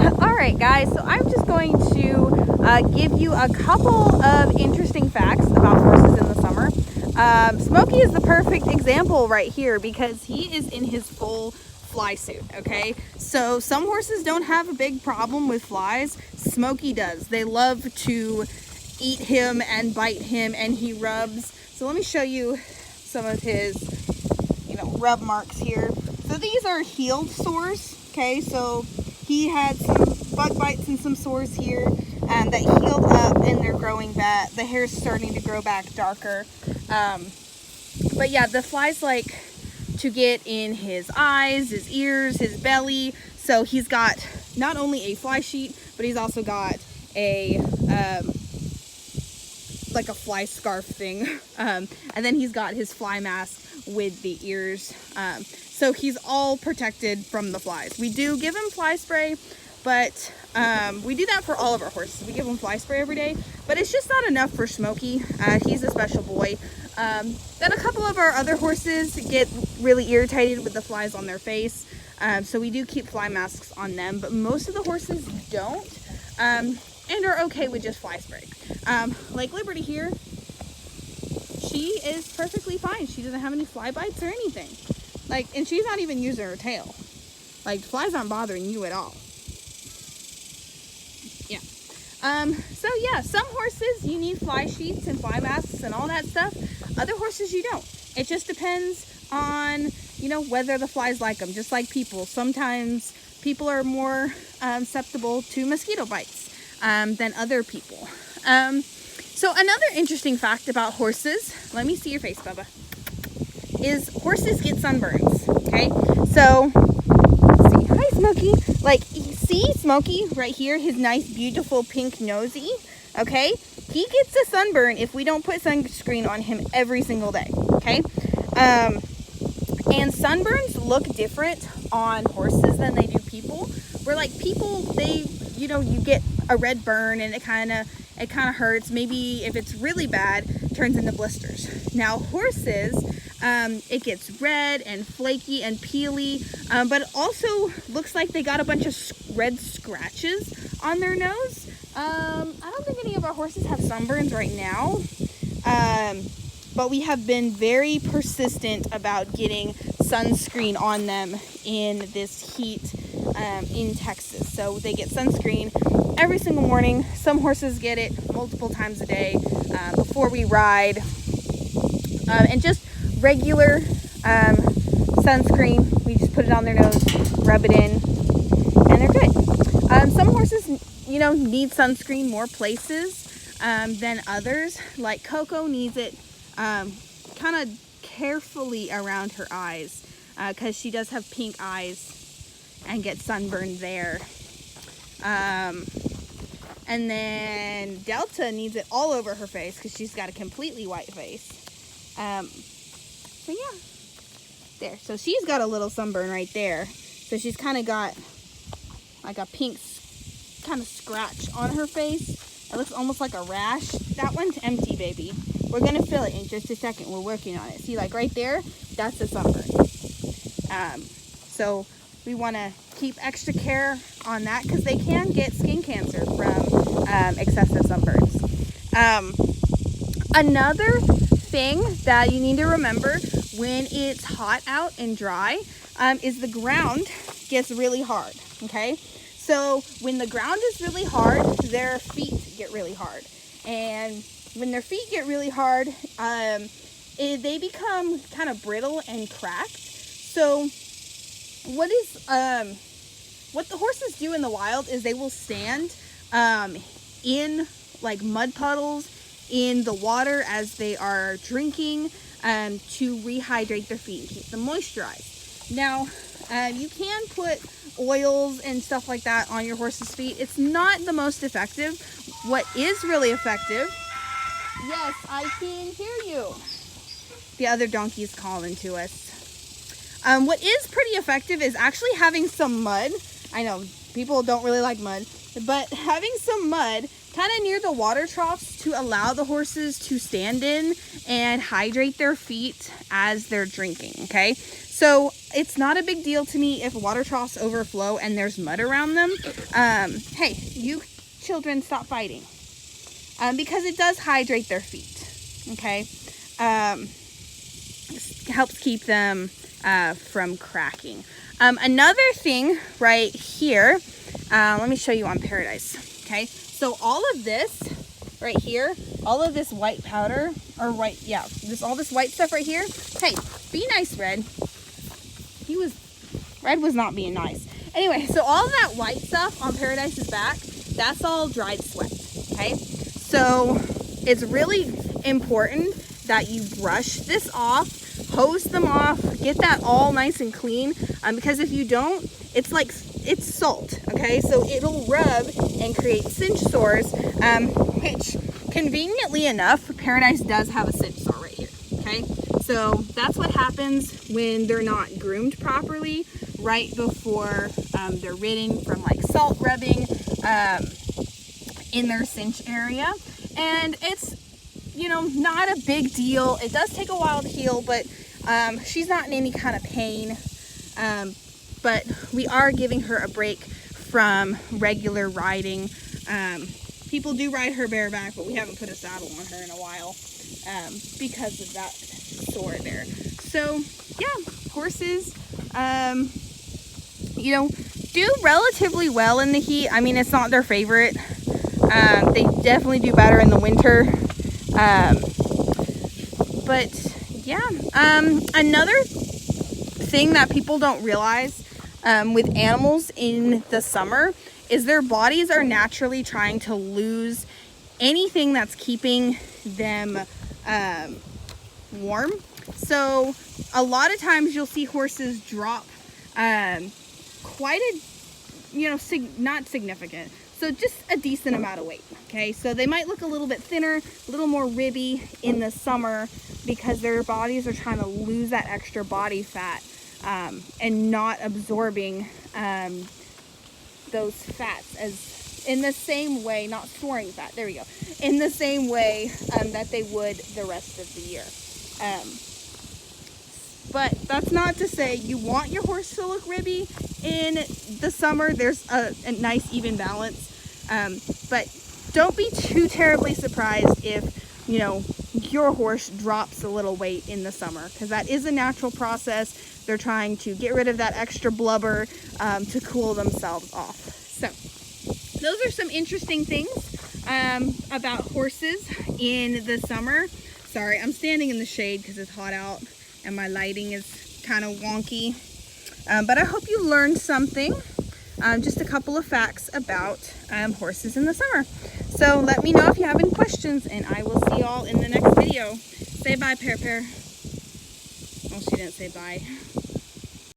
All right, guys, so I'm just going to give you a couple of interesting facts about horses in the summer. Smokey is the perfect example right here because he is in his full fly suit, okay? So some horses don't have a big problem with flies. Smokey does. They love to eat him and bite him, and he rubs. So let me show you some of his, rub marks here. So these are healed sores, okay? So he had some bug bites and some sores here that healed up, and they're growing back. The hair's starting to grow back darker. But yeah, the flies like to get in his eyes, his ears, his belly. So he's got not only a fly sheet, but he's also got a like a fly scarf thing. And then he's got his fly mask with the ears. So he's all protected from the flies. We do give him fly spray, but we do that for all of our horses. We give him fly spray every day, but it's just not enough for Smokey. He's a special boy. Then a couple of our other horses get really irritated with the flies on their face. So we do keep fly masks on them, but most of the horses don't, and are okay with just fly spray. Like Liberty here, she is perfectly fine. She doesn't have any fly bites or anything. And she's not even using her tail. Flies aren't bothering you at all. Yeah. So yeah, some horses you need fly sheets and fly masks and all that stuff. Other horses you don't. It just depends on, whether the flies like them. Just like people. Sometimes people are more susceptible to mosquito bites than other people. So another interesting fact about horses, let me see your face, Bubba, is horses get sunburns, okay? So, let's see. Hi, Smokey. See Smokey right here, his nice, beautiful pink nosy, okay? He gets a sunburn if we don't put sunscreen on him every single day, okay? And sunburns look different on horses than they do people. Where people, you get a red burn and it kind of hurts. Maybe if it's really bad, turns into blisters. Now horses, it gets red and flaky and peely, but it also looks like they got a bunch of red scratches on their nose. I don't think any of our horses have sunburns right now, but we have been very persistent about getting sunscreen on them in this heat in Texas. So they get sunscreen every single morning. Some horses get it multiple times a day before we ride, and just regular sunscreen. We just put it on their nose, rub it in, and they're good. Some horses, need sunscreen more places than others. Like Coco needs it kind of carefully around her eyes because she does have pink eyes and get sunburned there. And then Delta needs it all over her face because she's got a completely white face. So yeah, there. So she's got a little sunburn right there. So she's kind of got like a pink kind of scratch on her face. It looks almost like a rash. That one's empty, baby. We're gonna fill it in just a second. We're working on it. See, right there, that's a sunburn. So we want to keep extra care on that because they can get skin cancer from excessive sunburns. Another thing that you need to remember when it's hot out and dry is the ground gets really hard, okay? So when the ground is really hard, their feet get really hard. And when their feet get really hard, they become kind of brittle and cracked. So what the horses do in the wild is they will stand in mud puddles in the water as they are drinking to rehydrate their feet and keep them moisturized. Now, you can put oils and stuff like that on your horse's feet. It's not the most effective. What is really effective, yes, I can hear you. The other donkey's calling to us. What is pretty effective is actually having some mud. I know people don't really like mud, but having some mud kind of near the water troughs to allow the horses to stand in and hydrate their feet as they're drinking, okay? So it's not a big deal to me if water troughs overflow and there's mud around them. Hey, you children, stop fighting. Because it does hydrate their feet, okay? Helps keep them from cracking. Another thing right here, let me show you on Paradise, okay? So all of this right here, all of this white powder, or white, yeah, all this white stuff right here. Hey, be nice, Red. Red was not being nice. Anyway, so all that white stuff on Paradise's back, that's all dried sweat, okay? So it's really important that you brush this off, hose them off, get that all nice and clean, because if you don't, it's salt, okay? So it'll rub and create cinch sores, which conveniently enough, Paradise does have a cinch sore right here, okay? So that's what happens when they're not groomed properly right before they're ridden from like salt rubbing in their cinch area. And it's, you know, not a big deal. It does take a while to heal, but she's not in any kind of pain. But we are giving her a break from regular riding. People do ride her bareback, but we haven't put a saddle on her in a while because of that sore there. So yeah, horses, you know, do relatively well in the heat. I mean, it's not their favorite. They definitely do better in the winter. But yeah, another thing that people don't realize with animals in the summer is their bodies are naturally trying to lose anything that's keeping them warm. So a lot of times you'll see horses drop quite a, you know, not significant, so just a decent amount of weight, okay? So they might look a little bit thinner, a little more ribby in the summer because their bodies are trying to lose that extra body fat and not absorbing those fats as in the same way, not storing fat, there we go, in the same way that they would the rest of the year. But that's not to say you want your horse to look ribby in the summer. There's a nice even balance. But don't be too terribly surprised if, you know, your horse drops a little weight in the summer, because that is a natural process. They're trying to get rid of that extra blubber to cool themselves off. So those are some interesting things about horses in the summer. Sorry, I'm standing in the shade because it's hot out and my lighting is kind of wonky. But I hope you learned something. Just a couple of facts about horses in the summer. So let me know if you have any questions, and I will see y'all in the next video. Say bye, Pear. Well, she didn't say bye.